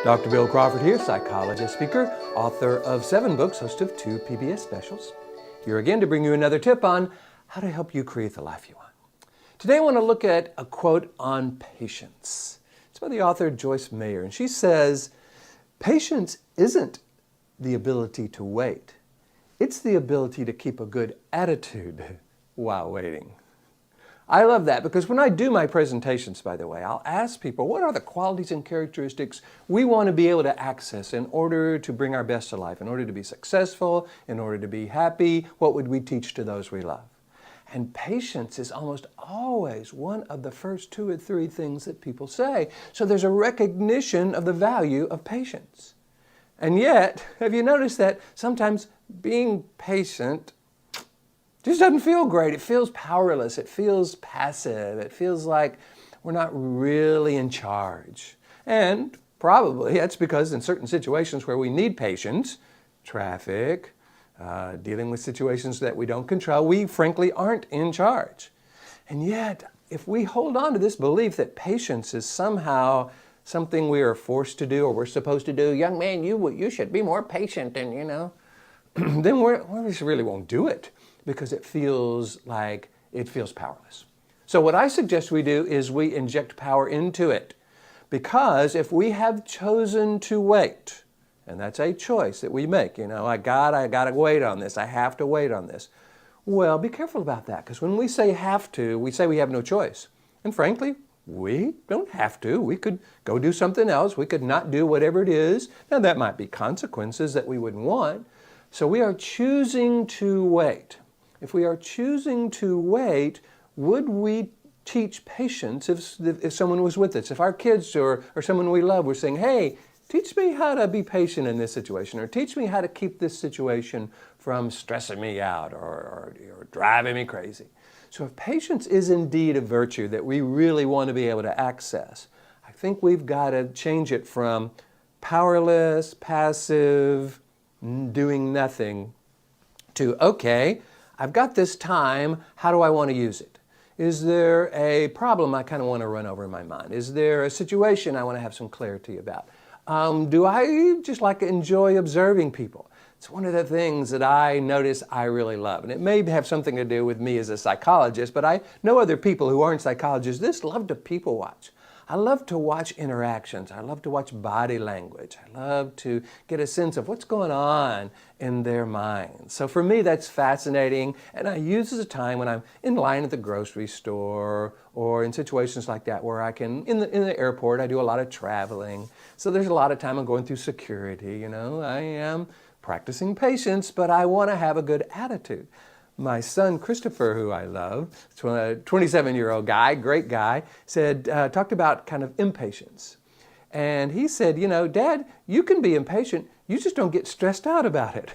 Dr. Bill Crawford here, psychologist, speaker, author of 7 books, host of 2 PBS specials. Here again to bring you another tip on how to help you create the life you want. Today I want to look at a quote on patience. It's by the author Joyce Meyer, and she says, "Patience isn't the ability to wait. It's the ability to keep a good attitude while waiting." I love that because when I do my presentations, by the way, I'll ask people, what are the qualities and characteristics we want to be able to access in order to bring our best to life, in order to be successful, in order to be happy? What would we teach to those we love? And patience is almost always one of the first 2 or 3 things that people say. So there's a recognition of the value of patience. And yet, have you noticed that sometimes being patient just doesn't feel great? It feels powerless. It feels passive. It feels like we're not really in charge. And probably that's because in certain situations where we need patience, traffic, dealing with situations that we don't control, we frankly aren't in charge. And yet, if we hold on to this belief that patience is somehow something we are forced to do or we're supposed to do, young man, you should be more patient, and then we just really won't do it, because it feels powerless. So what I suggest we do is we inject power into it. Because if we have chosen to wait, and that's a choice that we make, I gotta wait on this, I have to wait on this. Well, be careful about that, because when we say have to, we say we have no choice. And frankly, we don't have to. We could go do something else. We could not do whatever it is. Now that might be consequences that we wouldn't want. So we are choosing to wait. If we are choosing to wait, would we teach patience if someone was with us? If our kids or someone we love were saying, hey, teach me how to be patient in this situation, or teach me how to keep this situation from stressing me out or driving me crazy. So if patience is indeed a virtue that we really want to be able to access, I think we've got to change it from powerless, passive, doing nothing to, okay, I've got this time, how do I want to use it? Is there a problem I kind of want to run over in my mind? Is there a situation I want to have some clarity about? Do I just enjoy observing people? It's one of the things that I notice I really love. And it may have something to do with me as a psychologist, but I know other people who aren't psychologists just love to people watch. I love to watch interactions. I love to watch body language. I love to get a sense of what's going on in their minds. So for me, that's fascinating. And I use it as a time when I'm in line at the grocery store or in situations like that where I can, in the airport, I do a lot of traveling. So there's a lot of time I'm going through security. I am practicing patience, but I want to have a good attitude. My son, Christopher, who I love, a 27-year-old guy, great guy, talked about kind of impatience. And he said, Dad, you can be impatient, you just don't get stressed out about it.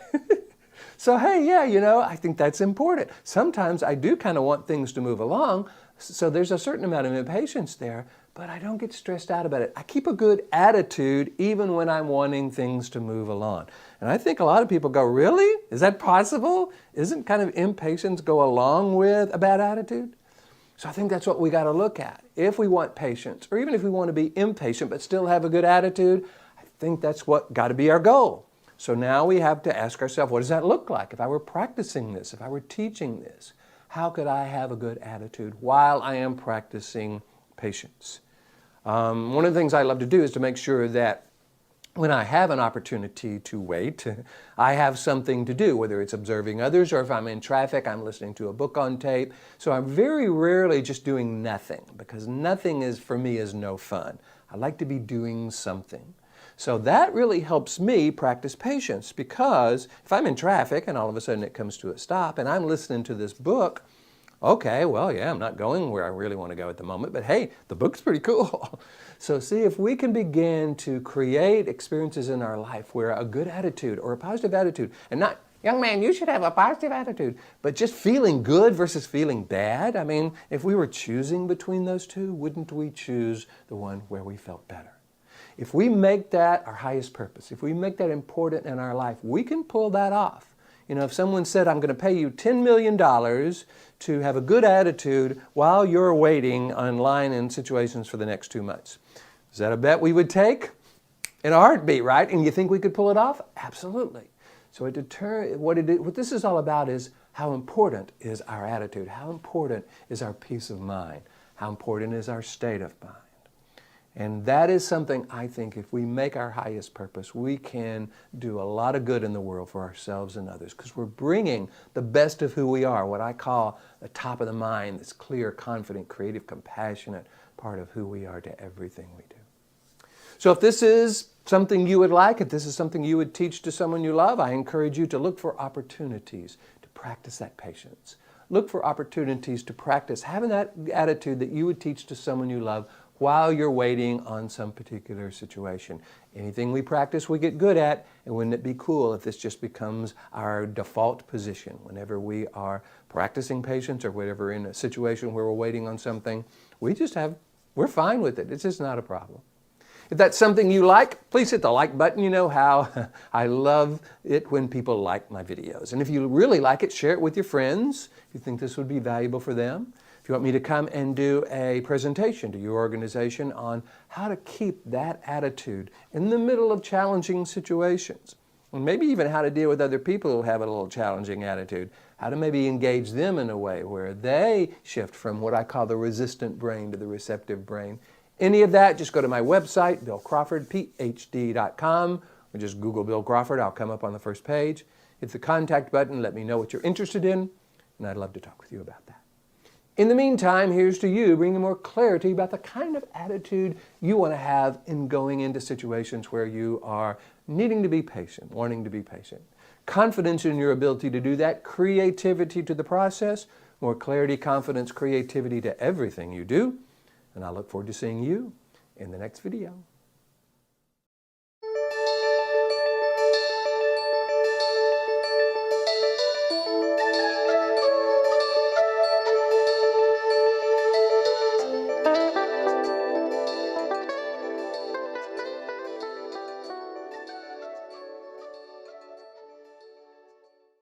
So, hey, yeah, I think that's important. Sometimes I do kind of want things to move along, so there's a certain amount of impatience there, but I don't get stressed out about it. I keep a good attitude even when I'm wanting things to move along. And I think a lot of people go, really? Is that possible? Isn't kind of impatience go along with a bad attitude? So I think that's what we got to look at. If we want patience, or even if we want to be impatient but still have a good attitude, I think that's what got to be our goal. So now we have to ask ourselves, what does that look like? If I were practicing this, if I were teaching this, how could I have a good attitude while I am practicing patience? One of the things I love to do is to make sure that when I have an opportunity to wait, I have something to do, whether it's observing others or if I'm in traffic, I'm listening to a book on tape. So I'm very rarely just doing nothing, because nothing for me is no fun. I like to be doing something. So that really helps me practice patience, because if I'm in traffic and all of a sudden it comes to a stop and I'm listening to this book, okay, well, yeah, I'm not going where I really want to go at the moment, but hey, the book's pretty cool. So see if we can begin to create experiences in our life where a good attitude or a positive attitude, and not, young man, you should have a positive attitude, but just feeling good versus feeling bad. I mean, if we were choosing between those two, wouldn't we choose the one where we felt better? If we make that our highest purpose, if we make that important in our life, we can pull that off. If someone said, I'm going to pay you $10 million to have a good attitude while you're waiting online in situations for the next 2 months. Is that a bet we would take? in a heartbeat, right? And you think we could pull it off? Absolutely. So what this is all about is how important is our attitude, how important is our peace of mind, how important is our state of mind. And that is something I think if we make our highest purpose, we can do a lot of good in the world for ourselves and others, because we're bringing the best of who we are, what I call the top of the mind, this clear, confident, creative, compassionate part of who we are to everything we do. So if this is something you would like, if this is something you would teach to someone you love, I encourage you to look for opportunities to practice that patience. Look for opportunities to practice having that attitude that you would teach to someone you love while you're waiting on some particular situation. Anything we practice, we get good at, and wouldn't it be cool if this just becomes our default position whenever we are practicing patience or whatever in a situation where we're waiting on something, we're fine with it. It's just not a problem. If that's something you like, please hit the like button. You know how I love it when people like my videos. And if you really like it, share it with your friends if you think this would be valuable for them. If you want me to come and do a presentation to your organization on how to keep that attitude in the middle of challenging situations, and maybe even how to deal with other people who have a little challenging attitude, how to maybe engage them in a way where they shift from what I call the resistant brain to the receptive brain. Any of that, just go to my website, billcrawfordphd.com, or just Google Bill Crawford. I'll come up on the first page. Hit the contact button, let me know what you're interested in, and I'd love to talk with you about that. In the meantime, here's to you bringing more clarity about the kind of attitude you want to have in going into situations where you are needing to be patient, wanting to be patient. Confidence in your ability to do that, creativity to the process, more clarity, confidence, creativity to everything you do. And I look forward to seeing you in the next video.